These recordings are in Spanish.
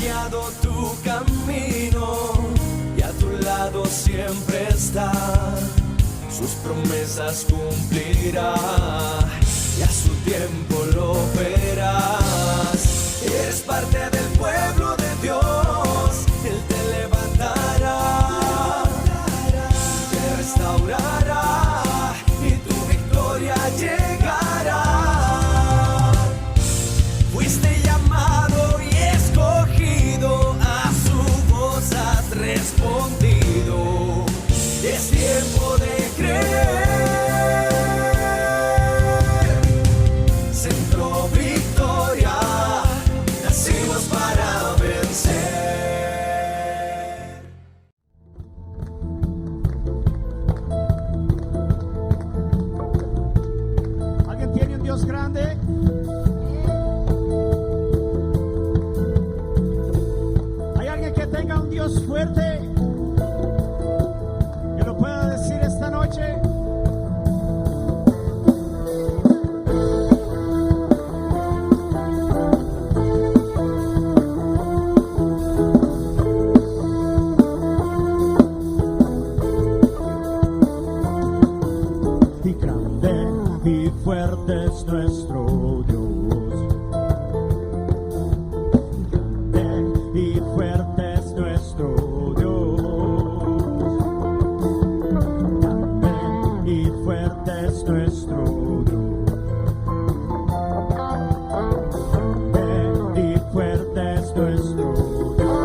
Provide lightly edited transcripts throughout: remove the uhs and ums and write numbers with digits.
guiado tu camino y a tu lado siempre está. Sus promesas cumplirá y a su tiempo lo verás. Eres parte del pueblo de Dios, Él te levantará, te restaurará y tu victoria llegará. Fuiste llamado y escogido, a su voz has respondido. Es tiempo de creer. Centro Victoria, nacimos para vencer. ¿Alguien tiene un Dios grande? ¿Hay alguien que tenga un Dios fuerte? Que lo pueda decir esta noche. Y grande y fuerte es nuestro Dios. Grande y fuerte es nuestro Dios. Grande y fuerte es nuestro Dios. Grande y fuerte es nuestro Dios.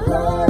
Gloria.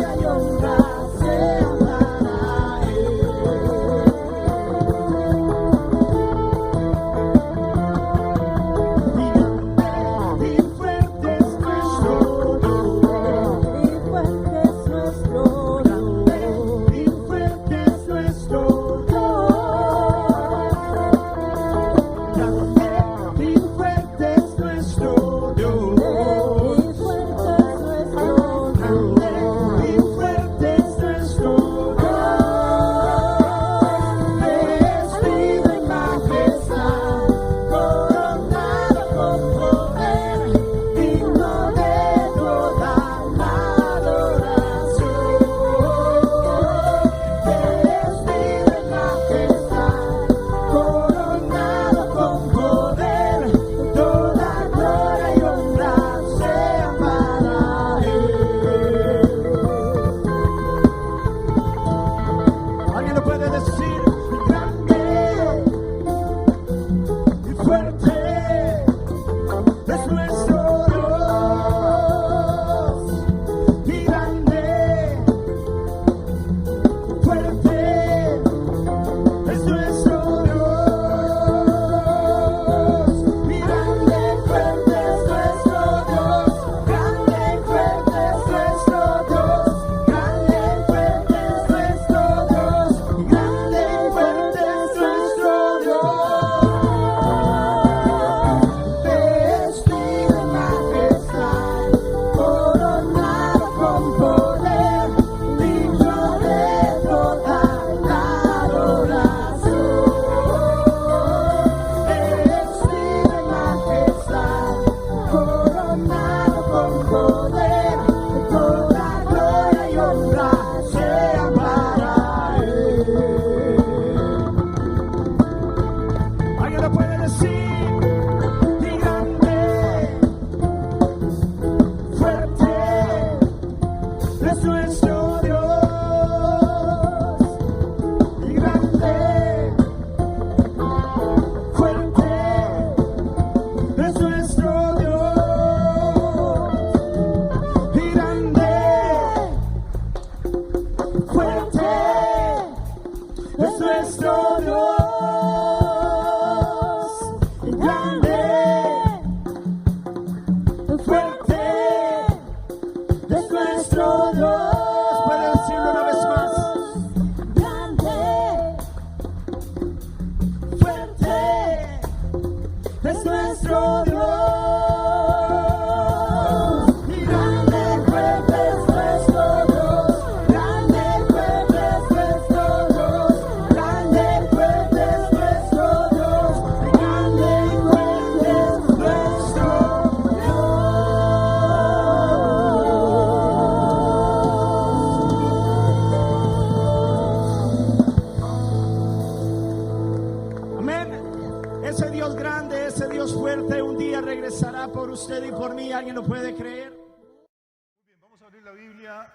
¿Alguien lo puede creer? Muy bien, vamos a abrir la Biblia.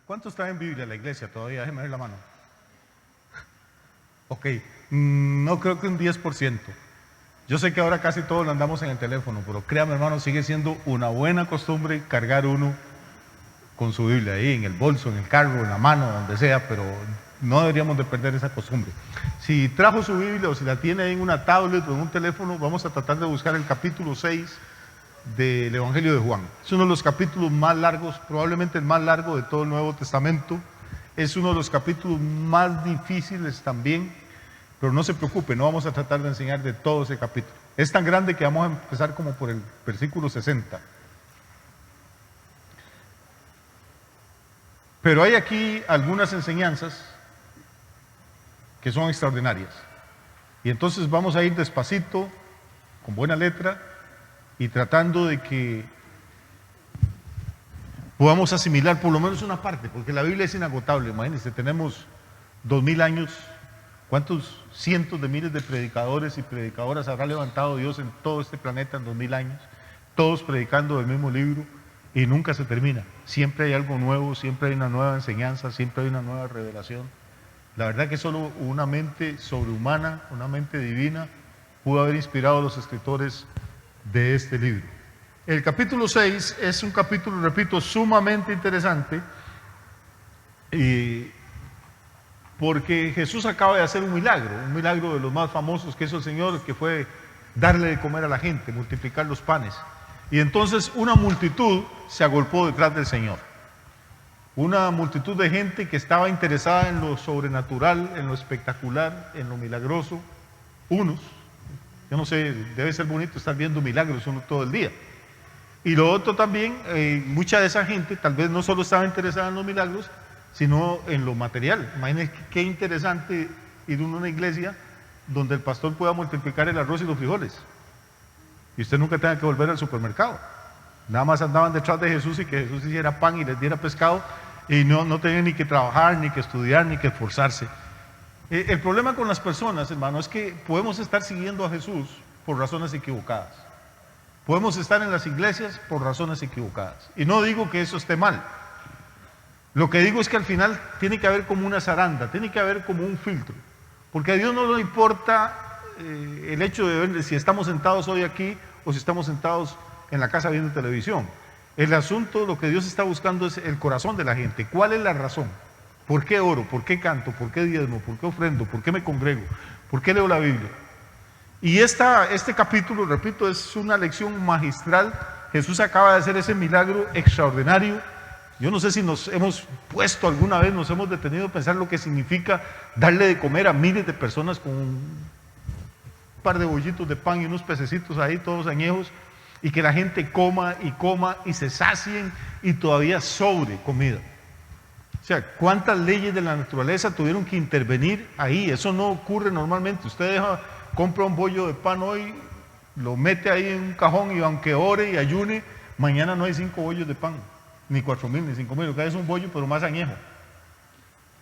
¿Cuántos traen Biblia a la iglesia todavía? Déjenme ver la mano. Ok, no creo que un 10%. Yo sé que ahora casi todos lo andamos en el teléfono, pero créame, hermano, sigue siendo una buena costumbre cargar uno con su Biblia ahí, en el bolso, en el carro, en la mano, donde sea, pero no deberíamos de perder esa costumbre. Si trajo su Biblia o si la tiene ahí en una tablet o en un teléfono, vamos a tratar de buscar el capítulo 6 del Evangelio de Juan. Es uno de los capítulos más largos, probablemente el más largo de todo el Nuevo Testamento. Es uno de los capítulos más difíciles también, pero no se preocupe, no vamos a tratar de enseñar de todo ese capítulo. Es tan grande que vamos a empezar como por el versículo 60. Pero hay aquí algunas enseñanzas que son extraordinarias. Y entonces vamos a ir despacito, con buena letra, y tratando de que podamos asimilar por lo menos una parte, porque la Biblia es inagotable. Imagínense, tenemos 2000 años. ¿Cuántos cientos de miles de predicadores y predicadoras habrá levantado Dios en todo este planeta en 2000 años? Todos predicando el mismo libro y nunca se termina. Siempre hay algo nuevo, siempre hay una nueva enseñanza, siempre hay una nueva revelación. La verdad que solo una mente sobrehumana, una mente divina, pudo haber inspirado a los escritores de este libro. El capítulo 6 es un capítulo, repito, sumamente interesante, porque Jesús acaba de hacer un milagro de los más famosos que hizo el Señor, que fue darle de comer a la gente, multiplicar los panes. Y entonces una multitud se agolpó detrás del Señor. Una multitud de gente que estaba interesada en lo sobrenatural, en lo espectacular, en lo milagroso. Unos, yo no sé, debe ser bonito estar viendo milagros uno todo el día. Y lo otro también, mucha de esa gente tal vez no solo estaba interesada en los milagros, sino en lo material. Imagínense qué interesante ir a una iglesia donde el pastor pueda multiplicar el arroz y los frijoles y usted nunca tenga que volver al supermercado. Nada más andaban detrás de Jesús y que Jesús hiciera pan y les diera pescado y no tenían ni que trabajar, ni que estudiar, ni que esforzarse. El problema con las personas, hermano, es que podemos estar siguiendo a Jesús por razones equivocadas. Podemos estar en las iglesias por razones equivocadas. Y no digo que eso esté mal. Lo que digo es que al final tiene que haber como una zaranda, tiene que haber como un filtro. Porque a Dios no le importa el hecho de ver si estamos sentados hoy aquí o si estamos sentados en la casa viendo televisión. El asunto, lo que Dios está buscando es el corazón de la gente. ¿Cuál es la razón? ¿Por qué oro? ¿Por qué canto? ¿Por qué diezmo? ¿Por qué ofrendo? ¿Por qué me congrego? ¿Por qué leo la Biblia? Y este capítulo, repito, es una lección magistral. Jesús acaba de hacer ese milagro extraordinario. Yo no sé si nos hemos puesto alguna vez, nos hemos detenido a pensar lo que significa darle de comer a miles de personas con un par de bollitos de pan y unos pececitos ahí, todos añejos, y que la gente coma y se sacien y todavía sobre comida. O sea, ¿cuántas leyes de la naturaleza tuvieron que intervenir ahí? Eso no ocurre normalmente. Usted compra un bollo de pan hoy, lo mete ahí en un cajón y aunque ore y ayune, mañana no hay 5 bollos de pan, ni 4,000, ni 5,000, lo que hay es un bollo pero más añejo.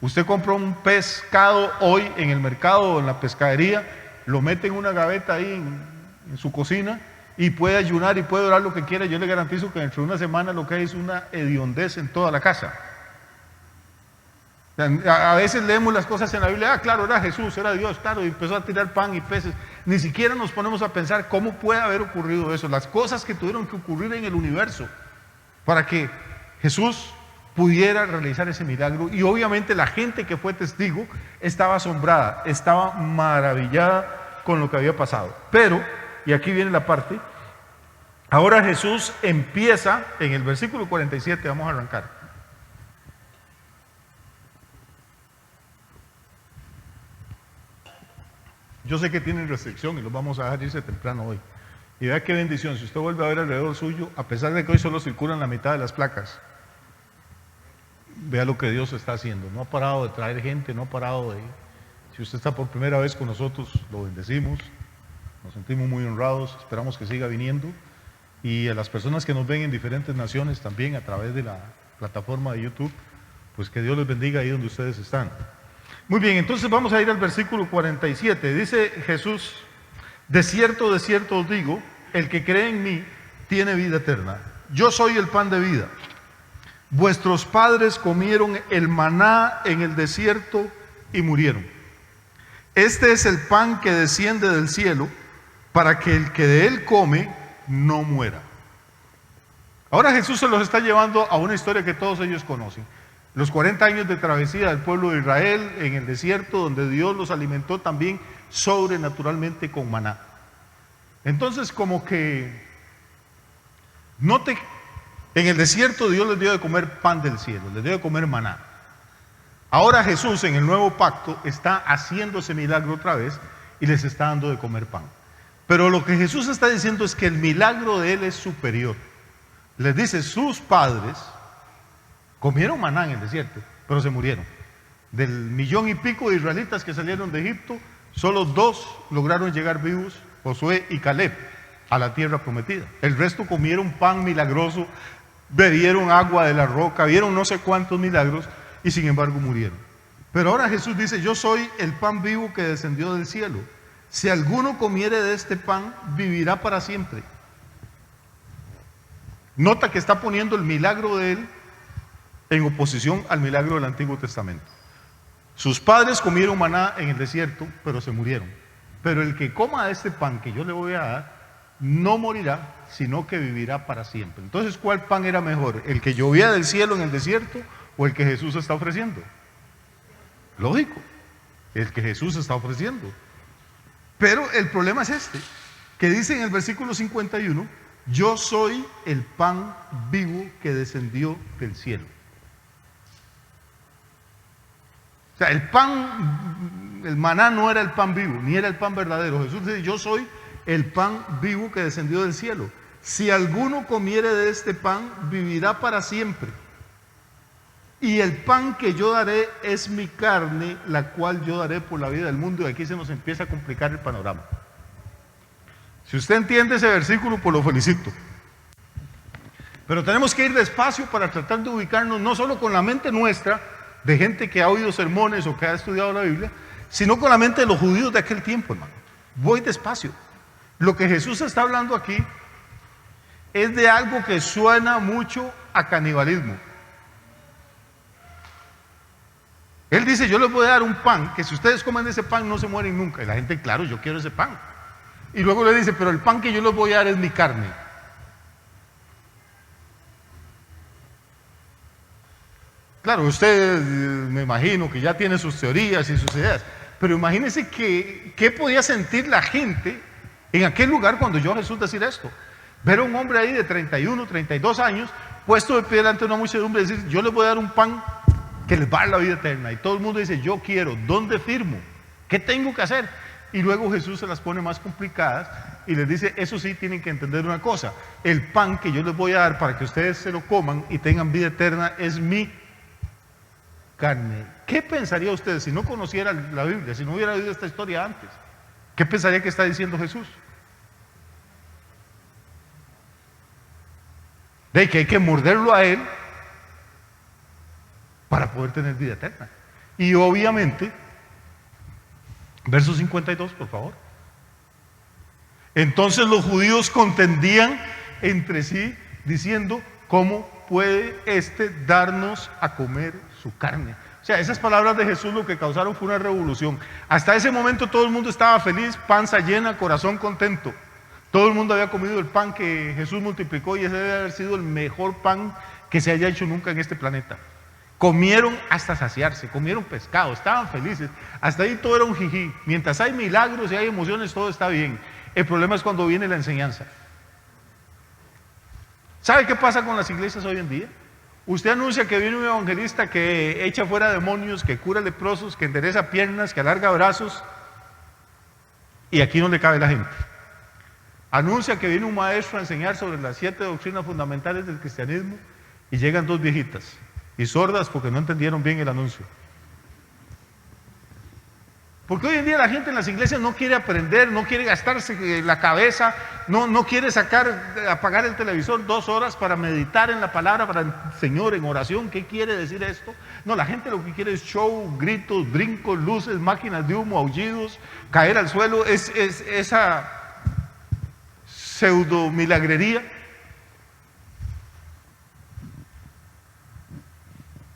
Usted compra un pescado hoy en el mercado o en la pescadería, lo mete en una gaveta ahí en su cocina y puede ayunar y puede orar lo que quiera. Yo le garantizo que dentro de una semana lo que hay es una hediondez en toda la casa. A veces leemos las cosas en la Biblia, claro, era Jesús, era Dios, claro, y empezó a tirar pan y peces. Ni siquiera nos ponemos a pensar cómo puede haber ocurrido eso, las cosas que tuvieron que ocurrir en el universo para que Jesús pudiera realizar ese milagro. Y obviamente la gente que fue testigo estaba asombrada, estaba maravillada con lo que había pasado. Pero, y aquí viene la parte, ahora Jesús empieza en el versículo 47, vamos a arrancar. Yo sé que tienen restricción y los vamos a dejar irse temprano hoy. Y vea qué bendición, si usted vuelve a ver alrededor suyo, a pesar de que hoy solo circulan la mitad de las placas, vea lo que Dios está haciendo. No ha parado de traer gente, no ha parado de... Si usted está por primera vez con nosotros, lo bendecimos, nos sentimos muy honrados, esperamos que siga viniendo. Y a las personas que nos ven en diferentes naciones también a través de la plataforma de YouTube, pues que Dios les bendiga ahí donde ustedes están. Muy bien, entonces vamos a ir al versículo 47. Dice Jesús: de cierto os digo, el que cree en mí, tiene vida eterna. Yo soy el pan de vida. Vuestros padres comieron el maná en el desierto y murieron. Este es el pan que desciende del cielo para que el que de él come no muera. Ahora Jesús se los está llevando a una historia que todos ellos conocen. Los 40 años de travesía del pueblo de Israel en el desierto, donde Dios los alimentó también sobrenaturalmente con maná. Entonces, como que note, en el desierto Dios les dio de comer pan del cielo, les dio de comer maná. Ahora Jesús en el nuevo pacto está haciendo ese milagro otra vez y les está dando de comer pan. Pero lo que Jesús está diciendo es que el milagro de Él es superior. Les dice, sus padres comieron maná en el desierto, pero se murieron. Del 1,000,000 y pico de israelitas que salieron de Egipto, solo 2 lograron llegar vivos, Josué y Caleb, a la tierra prometida. El resto comieron pan milagroso, bebieron agua de la roca, vieron no sé cuántos milagros y sin embargo murieron. Pero ahora Jesús dice, yo soy el pan vivo que descendió del cielo. Si alguno comiere de este pan, vivirá para siempre. Nota que está poniendo el milagro de Él en oposición al milagro del Antiguo Testamento. Sus padres comieron maná en el desierto, pero se murieron. Pero el que coma de este pan que yo le voy a dar, no morirá, sino que vivirá para siempre. Entonces, ¿cuál pan era mejor? ¿El que llovía del cielo en el desierto o el que Jesús está ofreciendo? Lógico, el que Jesús está ofreciendo. Pero el problema es este, que dice en el versículo 51, yo soy el pan vivo que descendió del cielo. O sea, el pan, el maná no era el pan vivo, ni era el pan verdadero. Jesús dice, yo soy el pan vivo que descendió del cielo. Si alguno comiere de este pan, vivirá para siempre. Y el pan que yo daré es mi carne, la cual yo daré por la vida del mundo. Y aquí se nos empieza a complicar el panorama. Si usted entiende ese versículo, pues lo felicito. Pero tenemos que ir despacio para tratar de ubicarnos no solo con la mente nuestra, de gente que ha oído sermones o que ha estudiado la Biblia, sino con la mente de los judíos de aquel tiempo, hermano. Voy despacio. Lo que Jesús está hablando aquí es de algo que suena mucho a canibalismo. Él dice, yo les voy a dar un pan, que si ustedes comen de ese pan no se mueren nunca. Y la gente, claro, yo quiero ese pan. Y luego le dice, pero el pan que yo les voy a dar es mi carne. Claro, usted me imagino que ya tiene sus teorías y sus ideas, pero imagínense qué podía sentir la gente en aquel lugar cuando oyó a Jesús decir esto. Ver a un hombre ahí de 31, 32 años, puesto de pie delante de una muchedumbre y decir, yo les voy a dar un pan que les va a dar la vida eterna. Y todo el mundo dice, yo quiero, ¿dónde firmo? ¿Qué tengo que hacer? Y luego Jesús se las pone más complicadas y les dice, eso sí tienen que entender una cosa, el pan que yo les voy a dar para que ustedes se lo coman y tengan vida eterna es mi carne. ¿Qué pensaría usted si no conociera la Biblia, si no hubiera oído esta historia antes? ¿Qué pensaría que está diciendo Jesús? De que hay que morderlo a Él para poder tener vida eterna. Y obviamente, verso 52, por favor. Entonces los judíos contendían entre sí, diciendo, ¿cómo puede éste darnos a comer su carne? O sea, esas palabras de Jesús lo que causaron fue una revolución. Hasta ese momento todo el mundo estaba feliz, panza llena, corazón contento. Todo el mundo había comido el pan que Jesús multiplicó y ese debe haber sido el mejor pan que se haya hecho nunca en este planeta. Comieron hasta saciarse, comieron pescado, estaban felices. Hasta ahí todo era un jijí. Mientras hay milagros y hay emociones, todo está bien. El problema es cuando viene la enseñanza. ¿Sabe qué pasa con las iglesias hoy en día? Usted anuncia que viene un evangelista que echa fuera demonios, que cura leprosos, que endereza piernas, que alarga brazos, y aquí no le cabe la gente. Anuncia que viene un maestro a enseñar sobre las 7 doctrinas fundamentales del cristianismo y llegan 2 viejitas y sordas porque no entendieron bien el anuncio. Porque hoy en día la gente en las iglesias no quiere aprender, no quiere gastarse la cabeza, no quiere apagar el televisor 2 horas para meditar en la palabra, para el Señor en oración. ¿Qué quiere decir esto? No, la gente lo que quiere es show, gritos, brincos, luces, máquinas de humo, aullidos, caer al suelo, es esa pseudo milagrería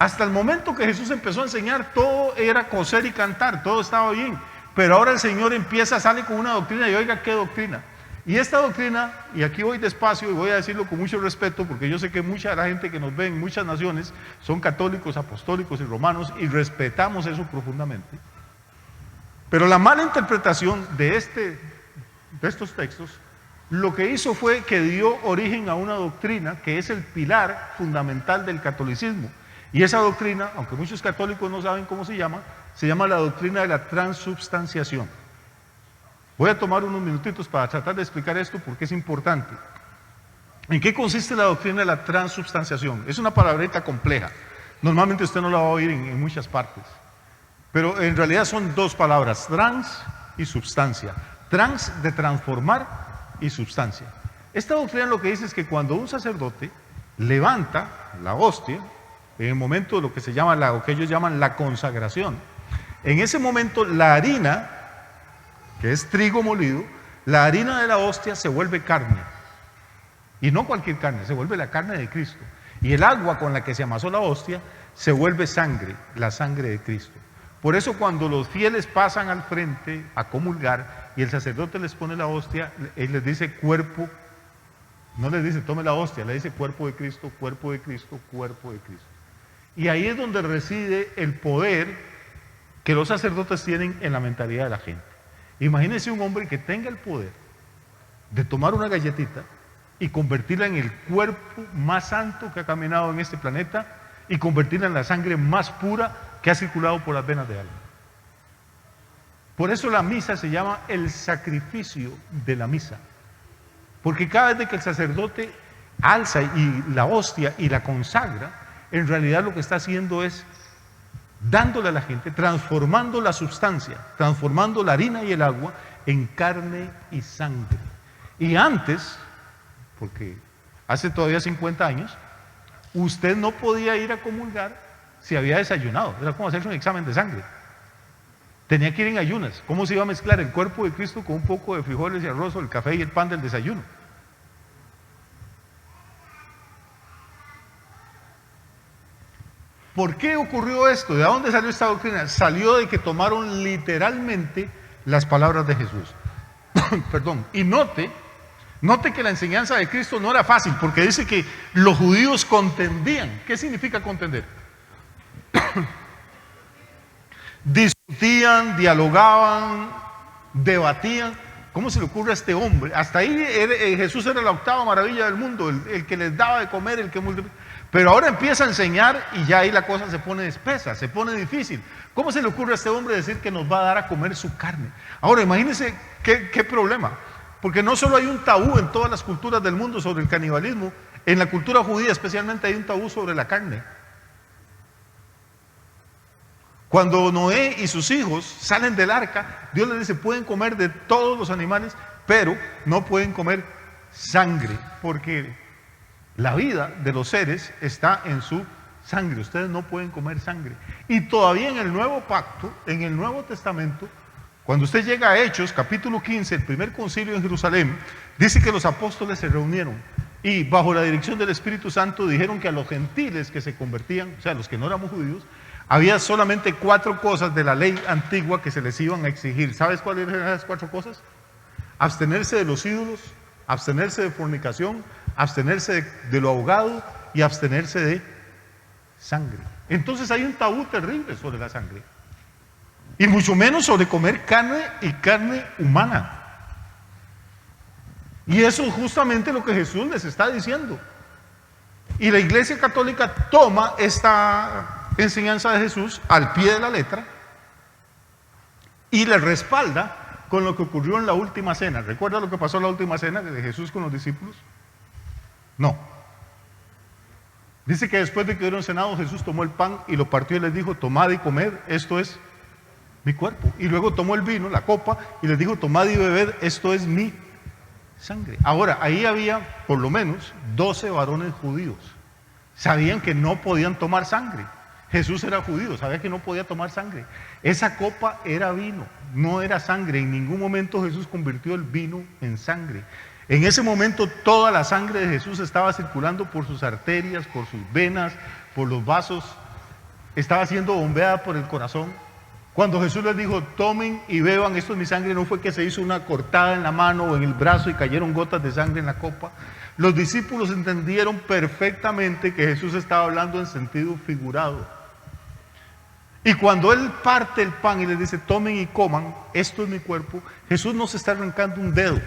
Hasta el momento que Jesús empezó a enseñar, todo era coser y cantar, todo estaba bien. Pero ahora el Señor sale con una doctrina, y oiga qué doctrina. Y esta doctrina, y aquí voy despacio y voy a decirlo con mucho respeto, porque yo sé que mucha de la gente que nos ve en muchas naciones son católicos, apostólicos y romanos, y respetamos eso profundamente. Pero la mala interpretación de estos textos, lo que hizo fue que dio origen a una doctrina que es el pilar fundamental del catolicismo. Y esa doctrina, aunque muchos católicos no saben cómo se llama la doctrina de la transubstanciación. Voy a tomar unos minutitos para tratar de explicar esto porque es importante. ¿En qué consiste la doctrina de la transubstanciación? Es una palabrita compleja. Normalmente usted no la va a oír en muchas partes. Pero en realidad son dos palabras, trans y substancia. Trans de transformar y substancia. Esta doctrina lo que dice es que cuando un sacerdote levanta la hostia, en el momento de lo que se llama lo que ellos llaman la consagración, en ese momento la harina, que es trigo molido, la harina de la hostia se vuelve carne. Y no cualquier carne, se vuelve la carne de Cristo. Y el agua con la que se amasó la hostia se vuelve sangre, la sangre de Cristo. Por eso cuando los fieles pasan al frente a comulgar y el sacerdote les pone la hostia, él les dice cuerpo, no les dice tome la hostia, le dice cuerpo de Cristo, cuerpo de Cristo, cuerpo de Cristo. Y ahí es donde reside el poder que los sacerdotes tienen en la mentalidad de la gente. Imagínense un hombre que tenga el poder de tomar una galletita y convertirla en el cuerpo más santo que ha caminado en este planeta y convertirla en la sangre más pura que ha circulado por las venas de alma. Por eso la misa se llama el sacrificio de la misa. Porque cada vez que el sacerdote alza y la hostia y la consagra, en realidad lo que está haciendo es dándole a la gente, transformando la sustancia, transformando la harina y el agua en carne y sangre. Y antes, porque hace todavía 50 años, usted no podía ir a comulgar si había desayunado. Era como hacerse un examen de sangre. Tenía que ir en ayunas. ¿Cómo se iba a mezclar el cuerpo de Cristo con un poco de frijoles y arroz, o el café y el pan del desayuno? ¿Por qué ocurrió esto? ¿De dónde salió esta doctrina? Salió de que tomaron literalmente las palabras de Jesús. Perdón. Y note que la enseñanza de Cristo no era fácil, porque dice que los judíos contendían. ¿Qué significa contender? Discutían, dialogaban, debatían. ¿Cómo se le ocurre a este hombre? Hasta ahí Jesús era la octava maravilla del mundo, el que les daba de comer, el que multiplicaba. Pero ahora empieza a enseñar y ya ahí la cosa se pone espesa, se pone difícil. ¿Cómo se le ocurre a este hombre decir que nos va a dar a comer su carne? Ahora imagínense qué problema. Porque no solo hay un tabú en todas las culturas del mundo sobre el canibalismo, en la cultura judía especialmente hay un tabú sobre la carne. Cuando Noé y sus hijos salen del arca, Dios les dice, pueden comer de todos los animales, pero no pueden comer sangre, porque la vida de los seres está en su sangre. Ustedes no pueden comer sangre. Y todavía en el Nuevo Pacto, en el Nuevo Testamento, cuando usted llega a Hechos, capítulo 15, el primer concilio en Jerusalén, dice que los apóstoles se reunieron y bajo la dirección del Espíritu Santo dijeron que a los gentiles que se convertían, o sea, los que no éramos judíos, había solamente 4 cosas de la ley antigua que se les iban a exigir. ¿Sabes cuáles eran esas 4 cosas? Abstenerse de los ídolos, abstenerse de fornicación, abstenerse de lo ahogado y abstenerse de sangre. Entonces hay un tabú terrible sobre la sangre. Y mucho menos sobre comer carne y carne humana. Y eso es justamente lo que Jesús les está diciendo. Y la Iglesia Católica toma esta enseñanza de Jesús al pie de la letra y le respalda con lo que ocurrió en la última cena. ¿Recuerda lo que pasó en la última cena de Jesús con los discípulos? No. Dice que después de que hubieron cenado, Jesús tomó el pan y lo partió y les dijo, tomad y comed, esto es mi cuerpo. Y luego tomó el vino, la copa, y les dijo, tomad y bebed, esto es mi sangre. Ahora, ahí había por lo menos 12 varones judíos. Sabían que no podían tomar sangre. Jesús era judío, sabía que no podía tomar sangre. Esa copa era vino, no era sangre. En ningún momento Jesús convirtió el vino en sangre. En ese momento toda la sangre de Jesús estaba circulando por sus arterias, por sus venas, por los vasos estaba siendo bombeada por el corazón. Cuando Jesús les dijo, tomen y beban, esto es mi sangre, no fue que se hizo una cortada en la mano o en el brazo y cayeron gotas de sangre en la copa. Los discípulos entendieron perfectamente que Jesús estaba hablando en sentido figurado. Y cuando Él parte el pan y les dice, tomen y coman, esto es mi cuerpo, Jesús no se está arrancando un dedo,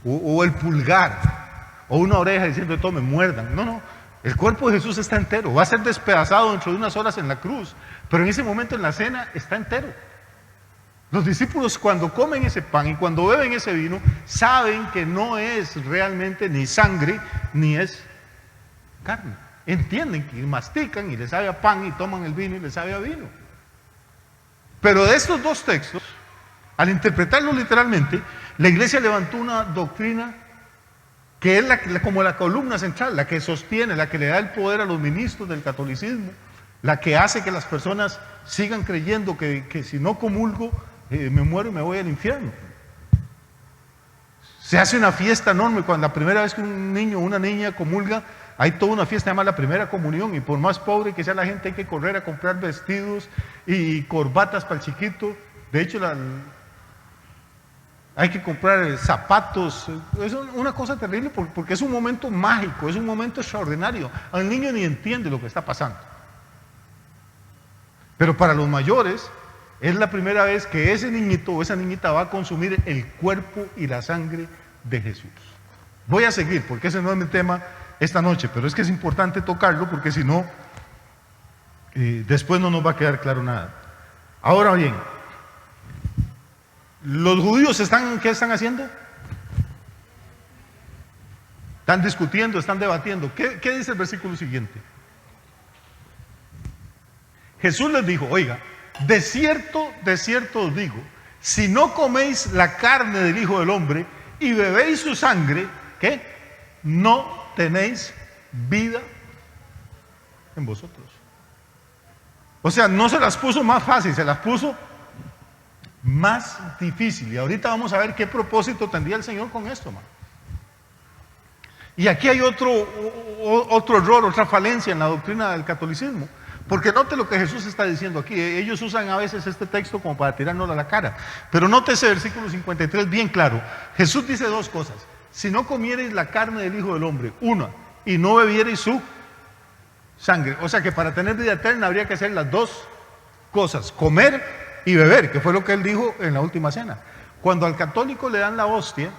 o el pulgar, o una oreja diciendo, tomen, muerdan. No, no, el cuerpo de Jesús está entero, va a ser despedazado dentro de unas horas en la cruz, pero en ese momento en la cena está entero. Los discípulos cuando comen ese pan y cuando beben ese vino, saben que no es realmente ni sangre, ni es carne. Entienden que mastican y les sabe a pan y toman el vino y les sabe a vino. Pero de estos dos textos, al interpretarlos literalmente, la iglesia levantó una doctrina que es como la columna central, la que sostiene, la que le da el poder a los ministros del catolicismo, la que hace que las personas sigan creyendo que si no comulgo, me muero y me voy al infierno. Se hace una fiesta enorme cuando la primera vez que un niño o una niña comulga, hay toda una fiesta, además la primera comunión, y por más pobre que sea la gente hay que correr a comprar vestidos y corbatas para el chiquito. De hecho, hay que comprar zapatos. Es una cosa terrible porque es un momento mágico, es un momento extraordinario. Al niño ni entiende lo que está pasando. Pero para los mayores es la primera vez que ese niñito o esa niñita va a consumir el cuerpo y la sangre de Jesús. Voy a seguir porque ese no es mi tema esta noche, pero es que es importante tocarlo porque si no, después no nos va a quedar claro nada. Ahora bien, los judíos ¿qué están haciendo? Están discutiendo, están debatiendo. ¿Qué dice el versículo siguiente? Jesús les dijo, oiga, de cierto os digo, si no coméis la carne del Hijo del Hombre y bebéis su sangre, ¿qué? No tenéis vida en vosotros. O sea, no se las puso más fácil, se las puso más difícil. Y ahorita vamos a ver qué propósito tendría el Señor con esto, hermano. Y aquí hay otro error, otra falencia en la doctrina del catolicismo. Porque note lo que Jesús está diciendo aquí. Ellos usan a veces este texto como para tirarnos a la cara. Pero note ese versículo 53 bien claro. Jesús dice dos cosas. Si no comiereis la carne del Hijo del Hombre, una, y no bebiereis su sangre. O sea que para tener vida eterna habría que hacer las dos cosas, comer y beber, que fue lo que Él dijo en la última cena. Cuando al católico le dan la hostia,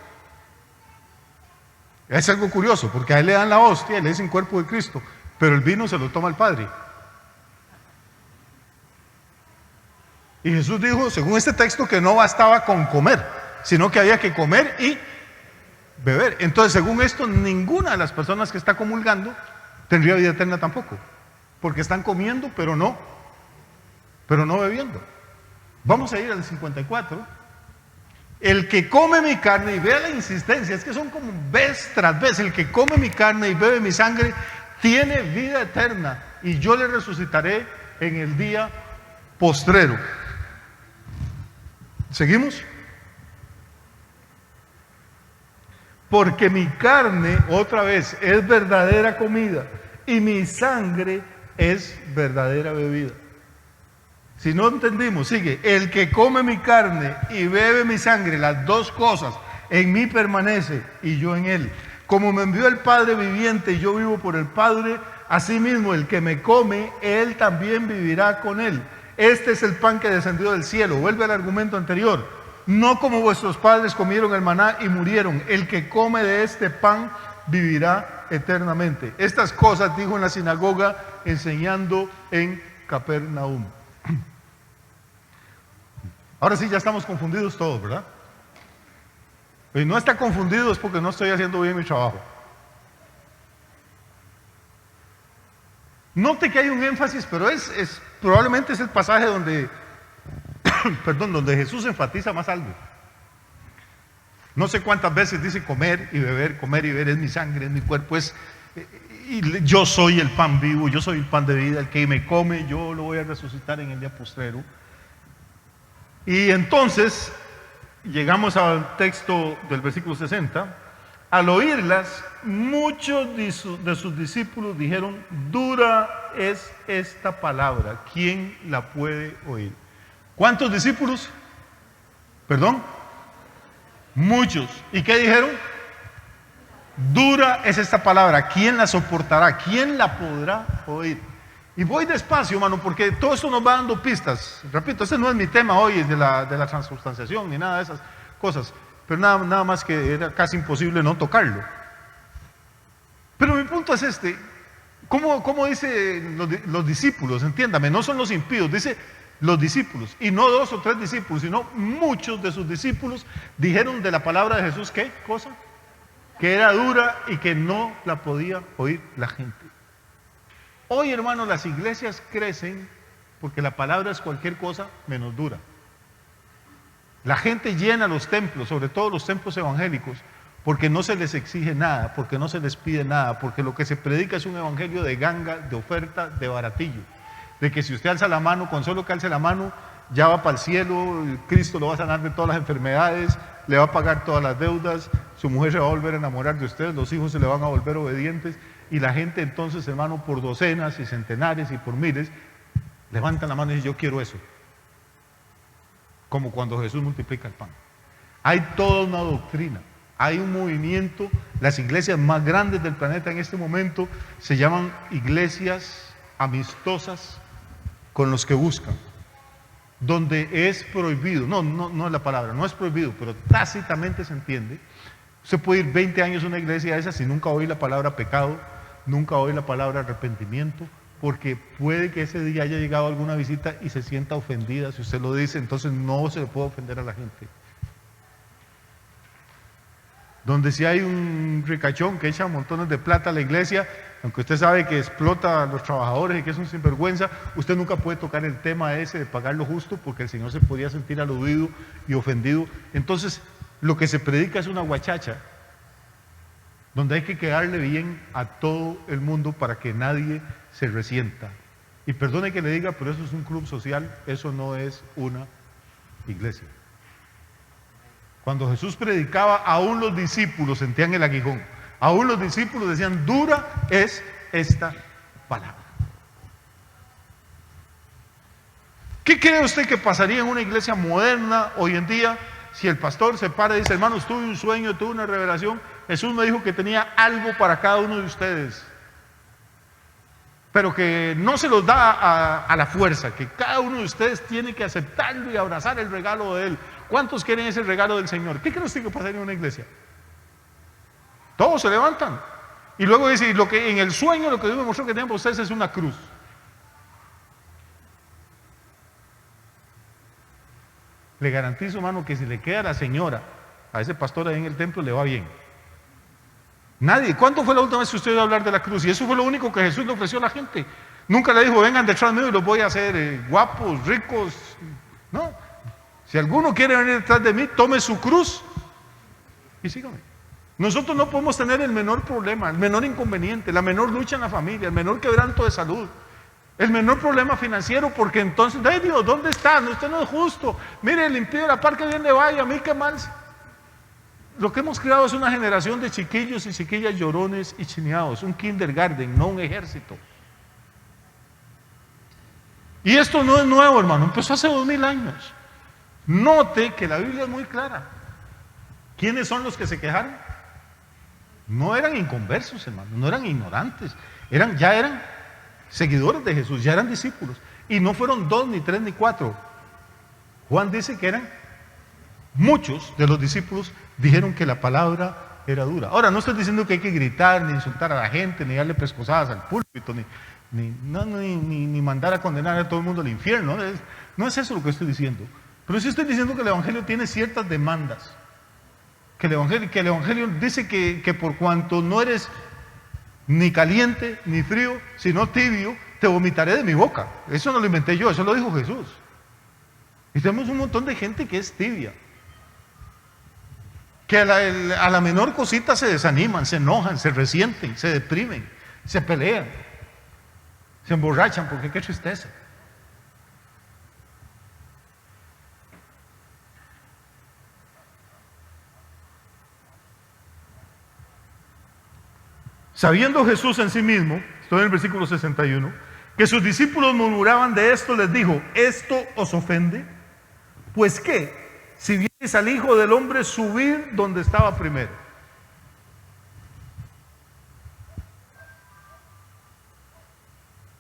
es algo curioso, porque a él le dan la hostia, le dicen cuerpo de Cristo, pero el vino se lo toma el Padre. Y Jesús dijo, según este texto, que no bastaba con comer, sino que había que comer y beber. Entonces, según esto, ninguna de las personas que está comulgando tendría vida eterna tampoco, porque están comiendo, pero no bebiendo. Vamos a ir al 54. El que come mi carne, y vea la insistencia, es que son como vez tras vez, el que come mi carne y bebe mi sangre, tiene vida eterna, y yo le resucitaré en el día postrero. ¿Seguimos? Porque mi carne, otra vez, es verdadera comida y mi sangre es verdadera bebida. Si no entendimos, sigue, el que come mi carne y bebe mi sangre, las dos cosas, en mí permanece y yo en él. Como me envió el Padre viviente y yo vivo por el Padre, asimismo el que me come, él también vivirá con él. Este es el pan que descendió del cielo. Vuelve al argumento anterior. No como vuestros padres comieron el maná y murieron. El que come de este pan vivirá eternamente. Estas cosas dijo en la sinagoga enseñando en Capernaum. Ahora sí ya estamos confundidos todos, ¿verdad? Y no está confundido es porque no estoy haciendo bien mi trabajo. Note que hay un énfasis, pero probablemente es el pasaje donde donde Jesús enfatiza más algo. No sé cuántas veces dice comer y beber es mi sangre, es mi cuerpo, y yo soy el pan vivo, yo soy el pan de vida, el que me come, yo lo voy a resucitar en el día postrero. Y entonces llegamos al texto del versículo 60. Al oírlas, muchos de sus discípulos dijeron, dura es esta palabra, ¿quién la puede oír? ¿Cuántos discípulos? ¿Perdón? Muchos. ¿Y qué dijeron? Dura es esta palabra, ¿quién la soportará? ¿Quién la podrá oír? Y voy despacio, hermano, porque todo esto nos va dando pistas. Repito, este no es mi tema hoy, es de la transubstanciación ni nada de esas cosas. Pero nada más que era casi imposible no tocarlo. Pero mi punto es este. ¿Cómo dice los discípulos? Entiéndame, no son los impíos, dice los discípulos. Y no 2 o 3 discípulos, sino muchos de sus discípulos dijeron de la palabra de Jesús, ¿qué cosa? Que era dura y que no la podía oír la gente. Hoy, hermano, las iglesias crecen porque la palabra es cualquier cosa menos dura. La gente llena los templos, sobre todo los templos evangélicos, porque no se les exige nada, porque no se les pide nada, porque lo que se predica es un evangelio de ganga, de oferta, de baratillo. De que si usted alza la mano, con solo que alce la mano, ya va para el cielo, Cristo lo va a sanar de todas las enfermedades, le va a pagar todas las deudas, su mujer se va a volver a enamorar de usted, los hijos se le van a volver obedientes, y la gente entonces, hermano, por docenas y centenares y por miles, levantan la mano y dicen, yo quiero eso. Como cuando Jesús multiplica el pan. Hay toda una doctrina, hay un movimiento. Las iglesias más grandes del planeta en este momento se llaman iglesias amistosas con los que buscan, donde es prohibido, no es la palabra, no es prohibido, pero tácitamente se entiende. Usted puede ir 20 años a una iglesia de esas y nunca oír la palabra pecado, nunca oír la palabra arrepentimiento, porque puede que ese día haya llegado alguna visita y se sienta ofendida si usted lo dice, entonces no se le puede ofender a la gente. Donde si hay un ricachón que echa montones de plata a la iglesia, aunque usted sabe que explota a los trabajadores y que es un sinvergüenza, usted nunca puede tocar el tema ese de pagar lo justo porque el Señor se podría sentir aludido y ofendido. Entonces, lo que se predica es una guachacha, donde hay que quedarle bien a todo el mundo para que nadie se resienta. Y perdone que le diga, pero eso es un club social, eso no es una iglesia. Cuando Jesús predicaba, aún los discípulos sentían el aguijón, aún los discípulos decían, dura es esta palabra. ¿Qué cree usted que pasaría en una iglesia moderna hoy en día si el pastor se para y dice, hermanos, tuve un sueño, tuve una revelación, Jesús me dijo que tenía algo para cada uno de ustedes, pero que no se los da a la fuerza, que cada uno de ustedes tiene que aceptarlo y abrazar el regalo de Él? ¿Cuántos quieren ese regalo del Señor? ¿Qué cree usted que pasaría en una iglesia? Todos se levantan y luego dice, lo que en el sueño lo que Dios me mostró que tienen para ustedes es una cruz. Le garantizo, hermano, que si le queda a la señora, a ese pastor ahí en el templo, le va bien. Nadie. ¿Cuándo fue la última vez que usted oyó hablar de la cruz? Y eso fue lo único que Jesús le ofreció a la gente. Nunca le dijo, vengan detrás mío y los voy a hacer guapos, ricos. No. Si alguno quiere venir detrás de mí, tome su cruz y sígame. Nosotros no podemos tener el menor problema, el menor inconveniente, la menor lucha en la familia, el menor quebranto de salud, el menor problema financiero, porque entonces, ¡ay Dios, ¿dónde está? No, usted no es justo. Mire, el impío de la par que bien le vaya, a mí qué mal. Lo que hemos creado es una generación de chiquillos y chiquillas llorones y chineados, un kindergarten, no un ejército. Y esto no es nuevo, hermano, empezó hace 2000 años. Note que la Biblia es muy clara. ¿Quiénes son los que se quejaron? No eran inconversos, hermano, no eran ignorantes, ya eran seguidores de Jesús, ya eran discípulos. Y no fueron 2, ni 3, ni 4. Juan dice que eran muchos de los discípulos, dijeron que la palabra era dura. Ahora, no estoy diciendo que hay que gritar, ni insultar a la gente, ni darle pescosadas al púlpito, ni mandar a condenar a todo el mundo al infierno. No es eso lo que estoy diciendo. Pero sí estoy diciendo que el Evangelio tiene ciertas demandas. Que el Evangelio dice que por cuanto no eres ni caliente ni frío, sino tibio, te vomitaré de mi boca. Eso no lo inventé yo, eso lo dijo Jesús. Y tenemos un montón de gente que es tibia, que a la menor cosita se desaniman, se enojan, se resienten, se deprimen, se pelean, se emborrachan, porque qué tristeza. Sabiendo Jesús en sí mismo, estoy en el versículo 61, que sus discípulos murmuraban de esto, les dijo: ¿esto os ofende? Pues qué, si vierais al Hijo del Hombre subir donde estaba primero.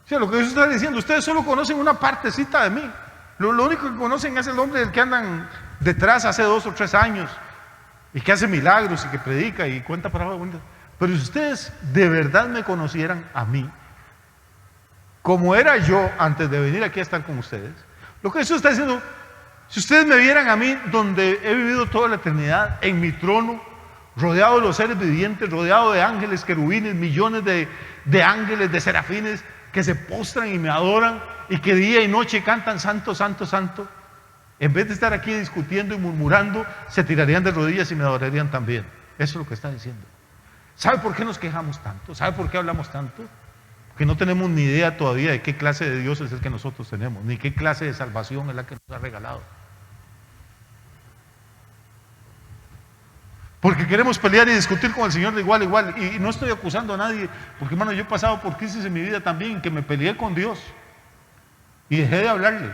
O sea, lo que Jesús está diciendo, ustedes solo conocen una partecita de mí. Lo único que conocen es el hombre del que andan detrás hace 2 o 3 años y que hace milagros y que predica y cuenta parábolas bonitas. Pero si ustedes de verdad me conocieran a mí, como era yo antes de venir aquí a estar con ustedes, lo que Jesús está diciendo, si ustedes me vieran a mí donde he vivido toda la eternidad, en mi trono, rodeado de los seres vivientes, rodeado de ángeles, querubines, millones de ángeles, de serafines que se postran y me adoran y que día y noche cantan santo, santo, santo, en vez de estar aquí discutiendo y murmurando, se tirarían de rodillas y me adorarían también. Eso es lo que está diciendo. ¿Sabe por qué nos quejamos tanto? ¿Sabe por qué hablamos tanto? Porque no tenemos ni idea todavía de qué clase de Dios es el que nosotros tenemos, ni qué clase de salvación es la que nos ha regalado. Porque queremos pelear y discutir con el Señor de igual a igual. Y no estoy acusando a nadie, porque hermano, yo he pasado por crisis en mi vida también, que me peleé con Dios y dejé de hablarle.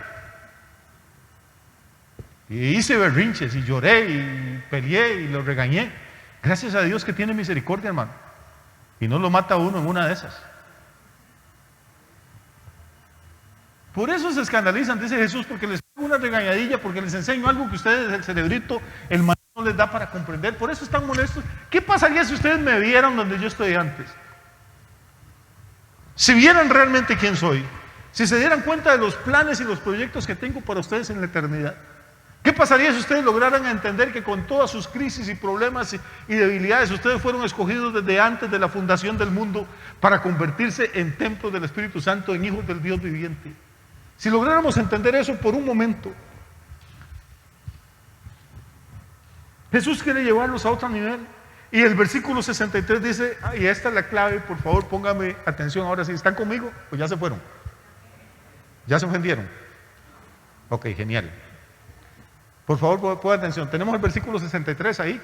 Y hice berrinches y lloré y peleé y lo regañé. Gracias a Dios que tiene misericordia, hermano, y no lo mata a uno en una de esas. Por eso se escandalizan, dice Jesús, porque les pongo una regañadilla, porque les enseño algo que ustedes, el cerebrito, el manual no les da para comprender. Por eso están molestos. ¿Qué pasaría si ustedes me vieran donde yo estoy antes? Si vieran realmente quién soy, si se dieran cuenta de los planes y los proyectos que tengo para ustedes en la eternidad. ¿Qué pasaría si ustedes lograran entender que con todas sus crisis y problemas y debilidades, ustedes fueron escogidos desde antes de la fundación del mundo para convertirse en templos del Espíritu Santo, en hijos del Dios viviente? Si lográramos entender eso por un momento, Jesús quiere llevarlos a otro nivel. Y el versículo 63 dice, y esta es la clave, por favor póngame atención ahora. Si están conmigo, pues ya se fueron, ya se ofendieron. Ok, genial. Por favor, pongan atención. Tenemos el versículo 63 ahí.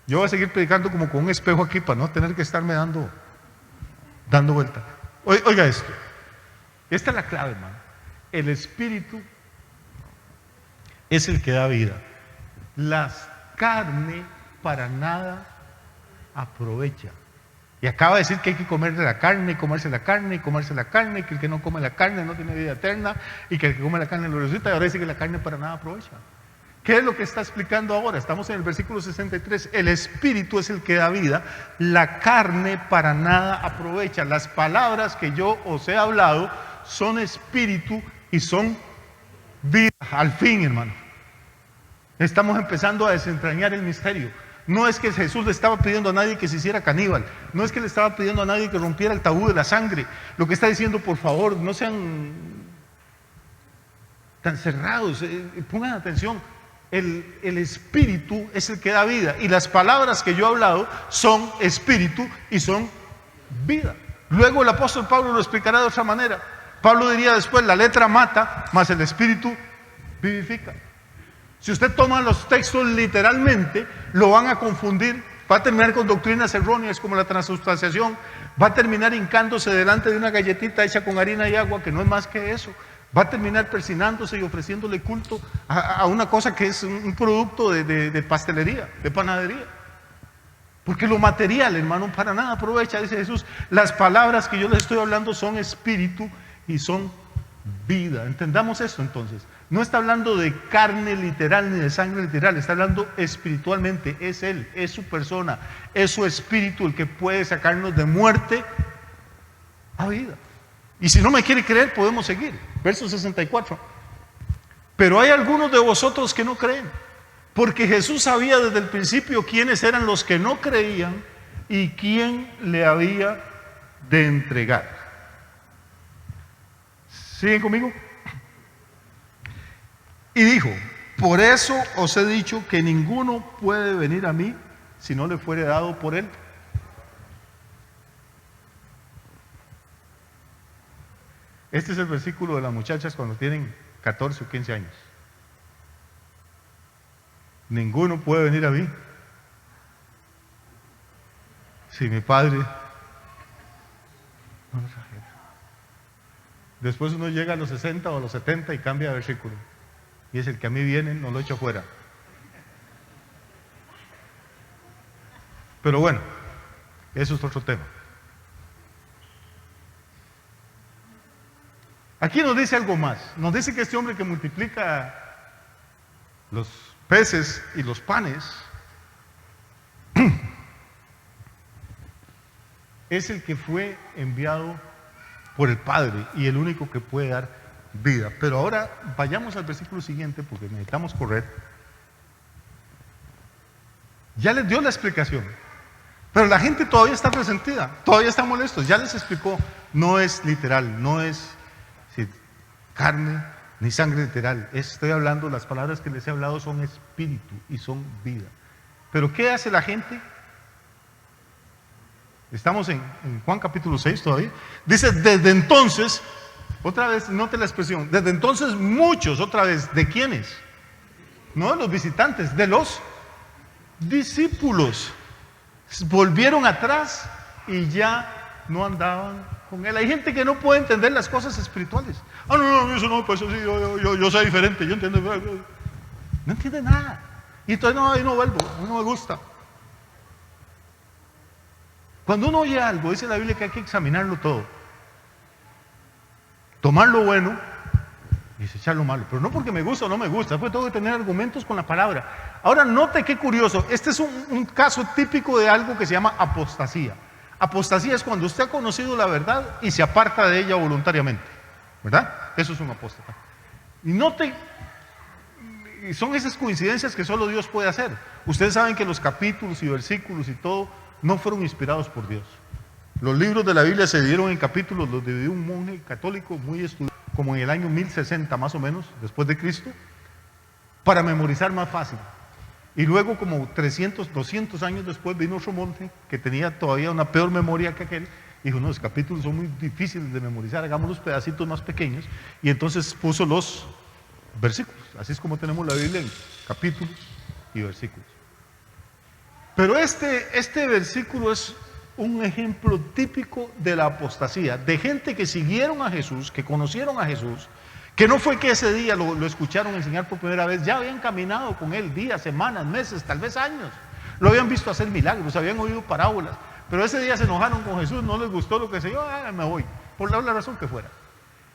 Yo voy a seguir predicando como con un espejo aquí para no tener que estarme dando vuelta. Oiga esto. Esta es la clave, hermano. El Espíritu es el que da vida. La carne para nada aprovecha. Y acaba de decir que hay que comer de la carne y comerse la carne y comerse la carne, que el que no come la carne no tiene vida eterna y que el que come la carne lo resucita. Y ahora dice que la carne para nada aprovecha. ¿Qué es lo que está explicando ahora? Estamos en el versículo 63. El Espíritu es el que da vida, la carne para nada aprovecha. Las palabras que yo os he hablado son espíritu y son vida. Al fin, hermano, estamos empezando a desentrañar el misterio. No es que Jesús le estaba pidiendo a nadie que se hiciera caníbal, no es que le estaba pidiendo a nadie que rompiera el tabú de la sangre. Lo que está diciendo, por favor, no sean tan cerrados, pongan atención. El Espíritu es el que da vida, y las palabras que yo he hablado son espíritu y son vida. Luego el apóstol Pablo lo explicará de otra manera. Pablo diría después, la letra mata, mas el Espíritu vivifica. Si usted toma los textos literalmente, lo van a confundir, va a terminar con doctrinas erróneas como la transubstanciación, va a terminar hincándose delante de una galletita hecha con harina y agua, que no es más que eso, va a terminar persinándose y ofreciéndole culto a una cosa que es un producto de pastelería, de panadería. Porque lo material, hermano, para nada aprovecha, dice Jesús. Las palabras que yo les estoy hablando son espíritu y son vida. Entendamos esto entonces. No está hablando de carne literal ni de sangre literal, está hablando espiritualmente. Es Él, es su persona, es su espíritu el que puede sacarnos de muerte a vida. Y si no me quiere creer, podemos seguir. Verso 64. Pero hay algunos de vosotros que no creen, porque Jesús sabía desde el principio quiénes eran los que no creían y quién le había de entregar. ¿Siguen conmigo? Y dijo, por eso os he dicho que ninguno puede venir a mí si no le fuere dado por Él. Este es el versículo de las muchachas cuando tienen 14 o 15 años. Ninguno puede venir a mí si mi Padre No lo exagera. Después uno llega a los 60 o a los 70 y cambia de versículo. Y es el que a mí viene, no lo echo fuera. Pero bueno, eso es otro tema. Aquí nos dice algo más. Nos dice que este hombre que multiplica los peces y los panes es el que fue enviado por el Padre y el único que puede dar vida. Pero ahora vayamos al versículo siguiente porque necesitamos correr. Ya les dio la explicación, pero la gente todavía está resentida, todavía está molestos. Ya les explicó, no es literal, no es carne ni sangre literal. Estoy hablando, las palabras que les he hablado son espíritu y son vida. Pero ¿qué hace la gente? Estamos en Juan capítulo 6 todavía. Dice, desde entonces, otra vez, note la expresión, desde entonces muchos, otra vez, ¿de quiénes? No de los visitantes, de los discípulos. Volvieron atrás y ya no andaban con él. Hay gente que no puede entender las cosas espirituales. Ah, no, eso no, pues eso sí, yo soy diferente, yo entiendo. No entiende nada. Y entonces no, ahí no vuelvo, no me gusta. Cuando uno oye algo, dice la Biblia que hay que examinarlo todo. Tomar lo bueno y desechar lo malo. Pero no porque me gusta o no me gusta, pues tengo que tener argumentos con la palabra. Ahora note qué curioso, este es un caso típico de algo que se llama apostasía. Apostasía es cuando usted ha conocido la verdad y se aparta de ella voluntariamente, ¿verdad? Eso es un apóstata. Y note, son esas coincidencias que solo Dios puede hacer. Ustedes saben que los capítulos y versículos y todo no fueron inspirados por Dios. Los libros de la Biblia se dividieron en capítulos, los dividió un monje católico muy estudiado, como en el año 1060 más o menos, después de Cristo, para memorizar más fácil. Y luego como 300, 200 años después vino otro monje que tenía todavía una peor memoria que aquel, y dijo, no, los capítulos son muy difíciles de memorizar, hagamos los pedacitos más pequeños, y entonces puso los versículos. Así es como tenemos la Biblia en capítulos y versículos. Pero este versículo es un ejemplo típico de la apostasía, de gente que siguieron a Jesús, que conocieron a Jesús, que no fue que ese día lo escucharon enseñar por primera vez, ya habían caminado con él días, semanas, meses, tal vez años, lo habían visto hacer milagros, habían oído parábolas, pero ese día se enojaron con Jesús, no les gustó lo que se yo, me voy, por la razón que fuera.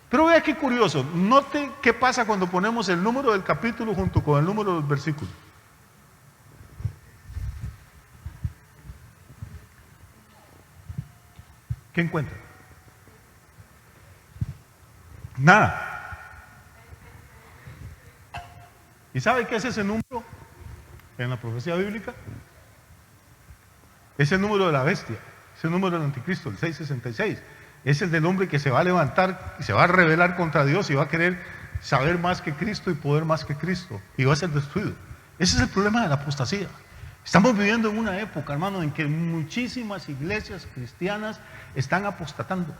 Pero vea qué curioso, note qué pasa cuando ponemos el número del capítulo junto con el número del versículo. ¿Qué encuentra? Nada. ¿Y sabe qué es ese número en la profecía bíblica? Es el número de la bestia, es el número del anticristo, el 666. Es el del hombre que se va a levantar y se va a rebelar contra Dios y va a querer saber más que Cristo y poder más que Cristo y va a ser destruido. Ese es el problema de la apostasía. Estamos viviendo en una época, hermano, en que muchísimas iglesias cristianas están apostatando.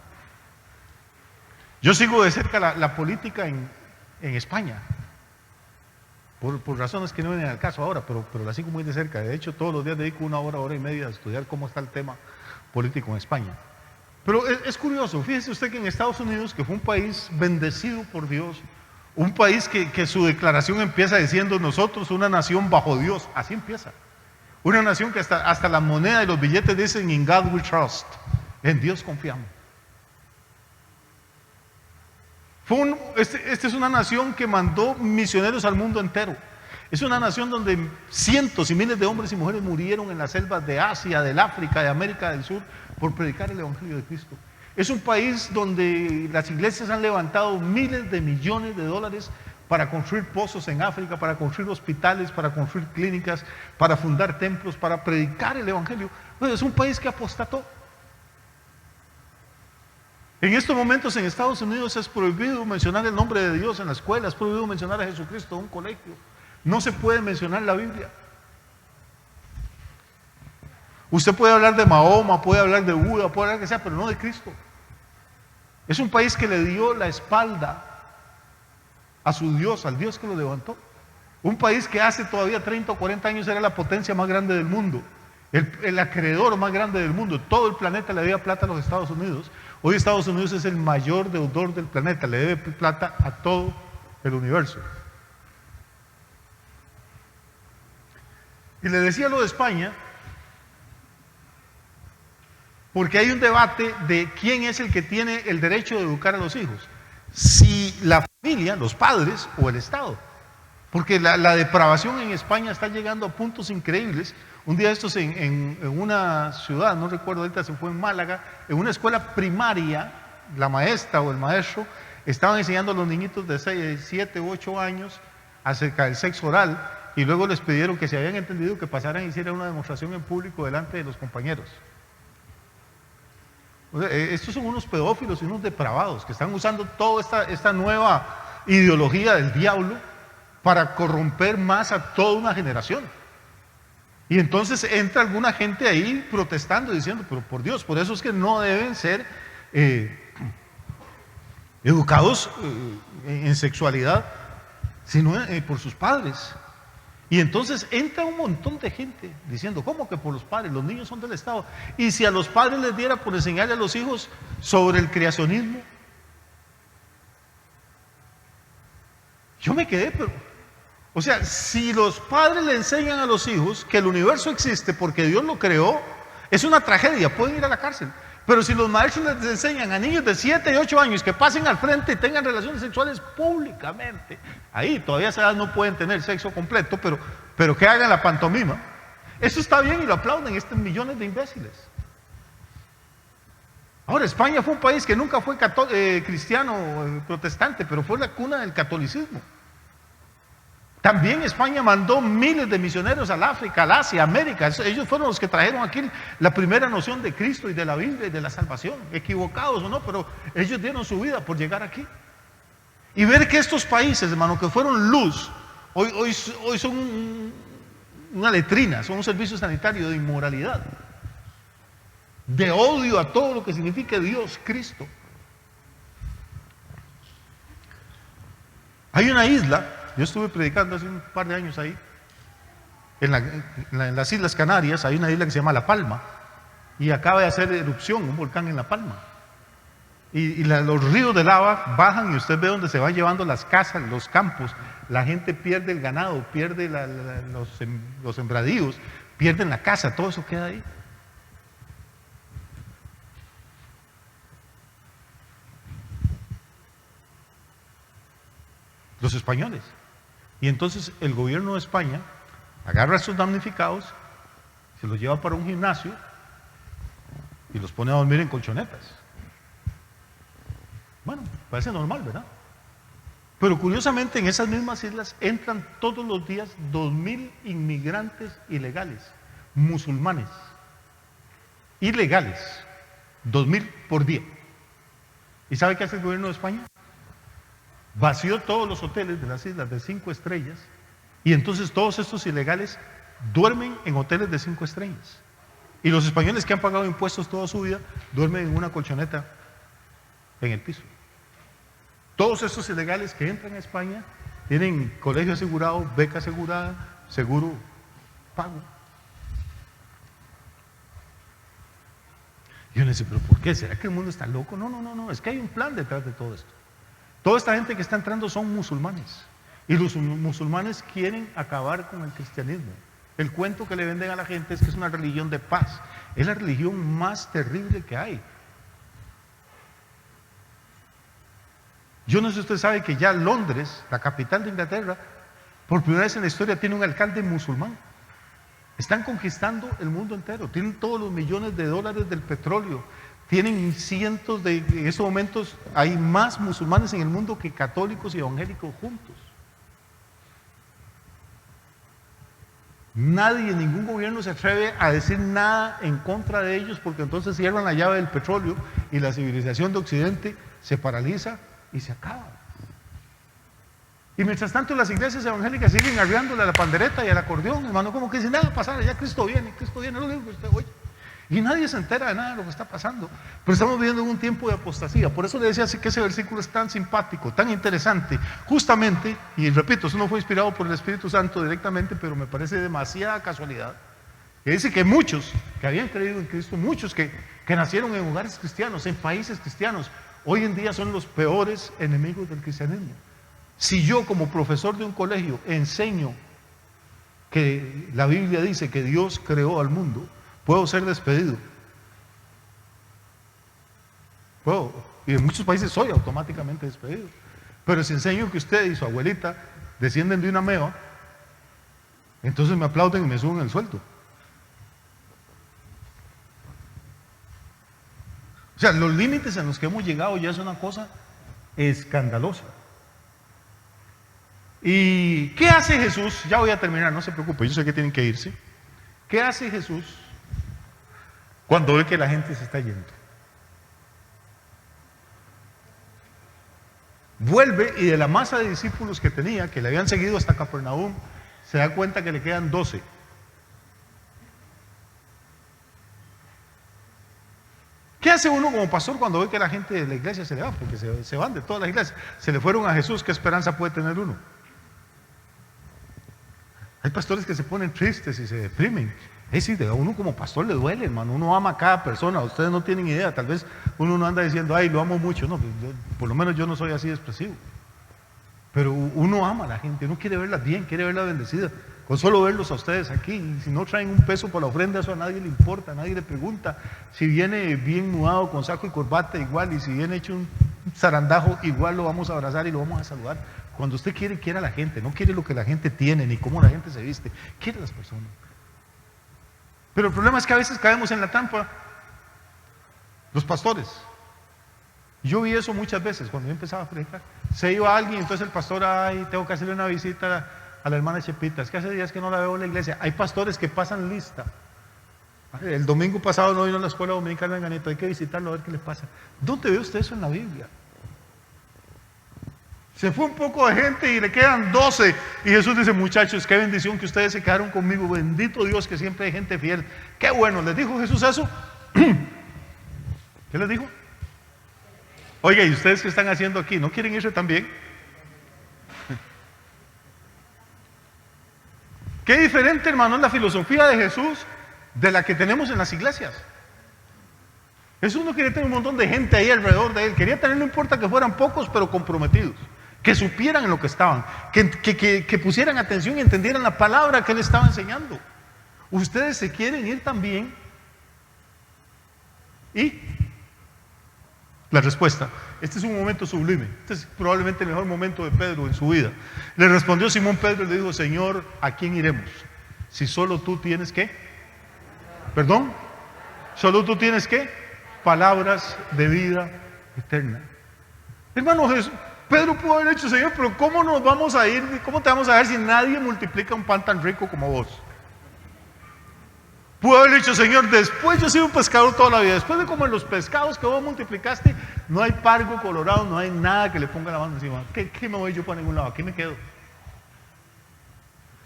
Yo sigo de cerca la política en España, por razones que no vienen al caso ahora, pero la sigo muy de cerca. De hecho, todos los días dedico una hora y media a estudiar cómo está el tema político en España. Pero es curioso, fíjese usted que en Estados Unidos, que fue un país bendecido por Dios, un país que su declaración empieza diciendo nosotros una nación bajo Dios, así empieza. Una nación que hasta la moneda y los billetes dicen in God we trust, en Dios confiamos. Esta es una nación que mandó misioneros al mundo entero. Es una nación donde cientos y miles de hombres y mujeres murieron en las selvas de Asia, del África, de América del Sur por predicar el Evangelio de Cristo. Es un país donde las iglesias han levantado miles de millones de dólares para construir pozos en África, para construir hospitales, para construir clínicas, para fundar templos, para predicar el Evangelio. Bueno, es un país que apostató. En estos momentos en Estados Unidos es prohibido mencionar el nombre de Dios en la escuela, es prohibido mencionar a Jesucristo en un colegio. No se puede mencionar la Biblia. Usted puede hablar de Mahoma, puede hablar de Buda, puede hablar de que sea, pero no de Cristo. Es un país que le dio la espalda a su Dios, al Dios que lo levantó. Un país que hace todavía 30 o 40 años era la potencia más grande del mundo, el acreedor más grande del mundo. Todo el planeta le debía plata a los Estados Unidos. Hoy Estados Unidos es el mayor deudor del planeta, le debe plata a todo el universo. Y le decía lo de España, porque hay un debate de quién es el que tiene el derecho de educar a los hijos, si la familia, los padres o el Estado. Porque la depravación en España está llegando a puntos increíbles. Un día estos en una ciudad, no recuerdo ahorita si fue en Málaga, en una escuela primaria, la maestra o el maestro estaban enseñando a los niñitos de 6, 7 u 8 años acerca del sexo oral, y luego les pidieron que, si habían entendido, que pasaran y hicieran una demostración en público delante de los compañeros. O sea, estos son unos pedófilos y unos depravados que están usando toda esta nueva ideología del diablo para corromper más a toda una generación. Y entonces entra alguna gente ahí protestando, diciendo, pero por Dios, por eso es que no deben ser educados en sexualidad, sino por sus padres. Y entonces entra un montón de gente diciendo, ¿cómo que por los padres? Los niños son del Estado. Y si a los padres les diera por enseñarle a los hijos sobre el creacionismo. Yo me quedé, pero... O sea, si los padres le enseñan a los hijos que el universo existe porque Dios lo creó, es una tragedia, pueden ir a la cárcel. Pero si los maestros les enseñan a niños de 7 y 8 años que pasen al frente y tengan relaciones sexuales públicamente, ahí todavía a esa edad no pueden tener sexo completo, pero que hagan la pantomima, eso está bien y lo aplauden estos millones de imbéciles. Ahora, España fue un país que nunca fue cristiano protestante, pero fue la cuna del catolicismo. También España mandó miles de misioneros al África, al Asia, a América. Ellos fueron los que trajeron aquí la primera noción de Cristo y de la Biblia y de la salvación. Equivocados o no, pero ellos dieron su vida por llegar aquí. Y ver que estos países, hermano, que fueron luz, hoy son una letrina, son un servicio sanitario de inmoralidad, de odio a todo lo que significa Dios, Cristo. Hay una isla. Yo estuve predicando hace un par de años ahí, en las Islas Canarias. Hay una isla que se llama La Palma, y acaba de hacer erupción un volcán en La Palma. Y los ríos de lava bajan, y usted ve donde se van llevando las casas, los campos. La gente pierde el ganado, pierde los sembradíos, pierden la casa, todo eso queda ahí. Los españoles. Y entonces el gobierno de España agarra a estos damnificados, se los lleva para un gimnasio y los pone a dormir en colchonetas. Bueno, parece normal, ¿verdad? Pero curiosamente en esas mismas islas entran todos los días 2.000 inmigrantes ilegales, musulmanes, ilegales, 2.000 por día. ¿Y sabe qué hace el gobierno de España? Vació todos los hoteles de las islas de 5 estrellas, y entonces todos estos ilegales duermen en hoteles de 5 estrellas. Y los españoles que han pagado impuestos toda su vida duermen en una colchoneta en el piso. Todos estos ilegales que entran a España tienen colegio asegurado, beca asegurada, seguro pago. Y uno dice, ¿pero por qué? ¿Será que el mundo está loco? No, es que hay un plan detrás de todo esto. Toda esta gente que está entrando son musulmanes, y los musulmanes quieren acabar con el cristianismo. El cuento que le venden a la gente es que es una religión de paz. Es la religión más terrible que hay. Yo no sé si usted sabe que ya Londres, la capital de Inglaterra, por primera vez en la historia tiene un alcalde musulmán. Están conquistando el mundo entero, tienen todos los millones de dólares del petróleo. Tienen cientos en estos momentos hay más musulmanes en el mundo que católicos y evangélicos juntos. Nadie, ningún gobierno se atreve a decir nada en contra de ellos, porque entonces cierran la llave del petróleo y la civilización de Occidente se paraliza y se acaba. Y mientras tanto las iglesias evangélicas siguen arriándole a la pandereta y al acordeón, hermano, como que si nada pasara, ya Cristo viene, lo único que usted oye. Y nadie se entera de nada de lo que está pasando. Pero estamos viviendo en un tiempo de apostasía. Por eso le decía así que ese versículo es tan simpático, tan interesante. Justamente, y repito, eso no fue inspirado por el Espíritu Santo directamente, pero me parece demasiada casualidad. Que dice que muchos que habían creído en Cristo, muchos que que nacieron en hogares cristianos, en países cristianos, hoy en día son los peores enemigos del cristianismo. Si yo como profesor de un colegio enseño que la Biblia dice que Dios creó al mundo, puedo ser despedido. Puedo, y en muchos países soy automáticamente despedido. Pero si enseño que usted y su abuelita descienden de una meba, entonces me aplauden y me suben el sueldo. O sea, los límites en los que hemos llegado ya es una cosa escandalosa. ¿Y qué hace Jesús? Ya voy a terminar, no se preocupe, yo sé que tienen que irse. ¿Qué hace Jesús cuando ve que la gente se está yendo? Vuelve y de la masa de discípulos que tenía, que le habían seguido hasta Capernaum, se da cuenta que le quedan 12. ¿Qué hace uno como pastor cuando ve que la gente de la iglesia se le va? Porque se van de todas las iglesias. Se le fueron a Jesús, ¿qué esperanza puede tener uno? Hay pastores que se ponen tristes y se deprimen. Es decir, a uno como pastor le duele, hermano. Uno ama a cada persona. Ustedes no tienen idea. Tal vez uno no anda diciendo, ay, lo amo mucho. No, por lo menos yo no soy así de expresivo. Pero uno ama a la gente. Uno quiere verlas bien, quiere verlas bendecidas. Con solo verlos a ustedes aquí. Y si no traen un peso por la ofrenda, eso a nadie le importa, a nadie le pregunta. Si viene bien mudado con saco y corbata, igual. Y si viene hecho un zarandajo, igual lo vamos a abrazar y lo vamos a saludar. Cuando usted quiere, quiere a la gente. No quiere lo que la gente tiene, ni cómo la gente se viste. Quiere a las personas. Pero el problema es que a veces caemos en la trampa. Los pastores. Yo vi eso muchas veces cuando yo empezaba a predicar. Se iba alguien, entonces el pastor, ay, tengo que hacerle una visita a la hermana Chepita. Es que hace días que no la veo en la iglesia. Hay pastores que pasan lista. El domingo pasado no vino a la escuela dominical en Ganito, hay que visitarlo a ver qué le pasa. ¿Dónde ve usted eso en la Biblia? Se fue un poco de gente y le quedan 12. Y Jesús dice, muchachos, qué bendición que ustedes se quedaron conmigo. Bendito Dios que siempre hay gente fiel. Qué bueno, ¿les dijo Jesús eso? ¿Qué les dijo? Oiga, ¿y ustedes qué están haciendo aquí? ¿No quieren irse también? Qué diferente, hermano, es la filosofía de Jesús de la que tenemos en las iglesias. Jesús no quería tener un montón de gente ahí alrededor de él. Quería tener, no importa que fueran pocos, pero comprometidos. Que supieran en lo que estaban. Que pusieran atención y entendieran la palabra que él estaba enseñando. Ustedes se quieren ir también. ¿Y? La respuesta. Este es un momento sublime. Este es probablemente el mejor momento de Pedro en su vida. Le respondió Simón Pedro y le dijo, Señor, ¿a quién iremos? Si solo tú tienes ¿qué? ¿Perdón? Solo tú tienes ¿qué? Palabras de vida eterna. Hermano Jesús, Pedro pudo haber dicho, Señor, pero ¿cómo nos vamos a ir? ¿Cómo te vamos a ver si nadie multiplica un pan tan rico como vos? Pudo haber dicho, Señor, después yo he sido un pescador toda la vida, después de comer los pescados que vos multiplicaste, no hay pargo colorado, no hay nada que le ponga la mano encima. ¿Qué me voy yo para ningún lado? Aquí me quedo.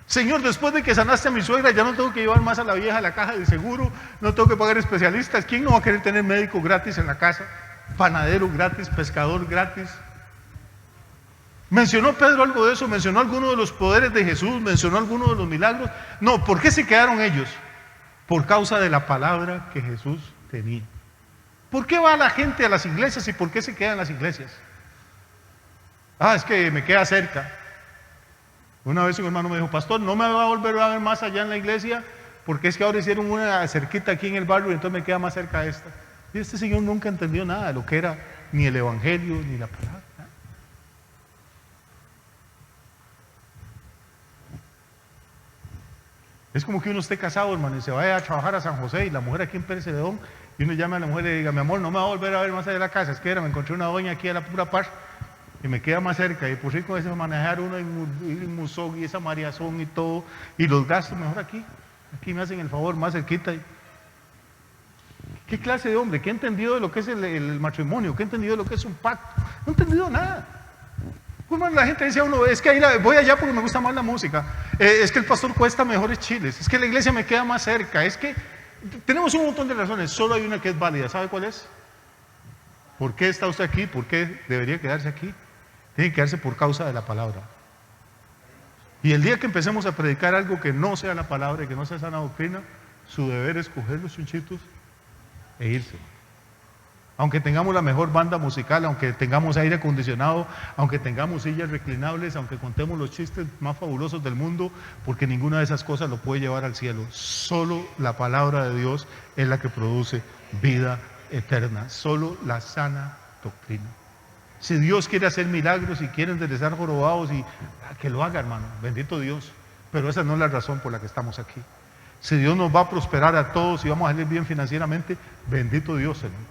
Señor, después de que sanaste a mi suegra, ya no tengo que llevar más a la vieja a la caja de seguro, no tengo que pagar especialistas. ¿Quién no va a querer tener médico gratis en la casa? Panadero gratis, pescador gratis. ¿Mencionó Pedro algo de eso? ¿Mencionó alguno de los poderes de Jesús? ¿Mencionó alguno de los milagros? No, ¿por qué se quedaron ellos? Por causa de la palabra que Jesús tenía. ¿Por qué va la gente a las iglesias y por qué se quedan en las iglesias? Ah, es que me queda cerca. Una vez un hermano me dijo, pastor, no me va a volver a ver más allá en la iglesia porque es que ahora hicieron una cerquita aquí en el barrio y entonces me queda más cerca esta. Y este señor nunca entendió nada de lo que era ni el evangelio ni la palabra. Es como que uno esté casado, hermano, y se vaya a trabajar a San José y la mujer aquí en Pérez Celedón, y uno llama a la mujer y le diga, mi amor, no me va a volver a ver más allá de la casa, es que me encontré una doña aquí a la pura par y me queda más cerca, y por rico es manejar uno en Musog y esa Mariazón y todo, y los gastos mejor aquí me hacen el favor, más cerquita. ¿Qué clase de hombre? ¿Qué ha entendido de lo que es el matrimonio? ¿Qué ha entendido de lo que es un pacto? No ha entendido nada. Bueno, la gente dice a uno, es que ahí voy allá porque me gusta más la música, es que el pastor cuesta mejores chiles, es que la iglesia me queda más cerca, es que tenemos un montón de razones, solo hay una que es válida. ¿Sabe cuál es? ¿Por qué está usted aquí? ¿Por qué debería quedarse aquí? Tiene que quedarse por causa de la palabra. Y el día que empecemos a predicar algo que no sea la palabra y que no sea sana doctrina, su deber es coger los chunchitos e irse. Aunque tengamos la mejor banda musical, aunque tengamos aire acondicionado, aunque tengamos sillas reclinables, aunque contemos los chistes más fabulosos del mundo, porque ninguna de esas cosas lo puede llevar al cielo. Solo la palabra de Dios es la que produce vida eterna, solo la sana doctrina. Si Dios quiere hacer milagros y quiere enderezar jorobados, y que lo haga, hermano, bendito Dios, pero esa no es la razón por la que estamos aquí. Si Dios nos va a prosperar a todos y vamos a salir bien financieramente, bendito Dios, hermano.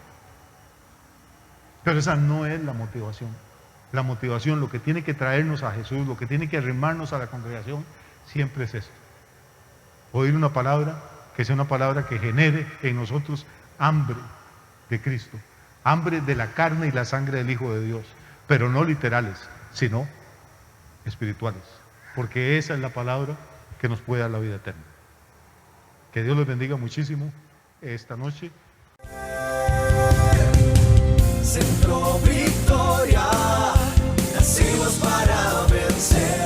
Pero esa no es la motivación. La motivación, lo que tiene que traernos a Jesús, lo que tiene que arrimarnos a la congregación, siempre es esto: oír una palabra, que sea una palabra que genere en nosotros hambre de Cristo, hambre de la carne y la sangre del Hijo de Dios, pero no literales, sino espirituales, porque esa es la palabra que nos puede dar la vida eterna. Que Dios los bendiga muchísimo esta noche. Centro Victoria, nacimos para vencer.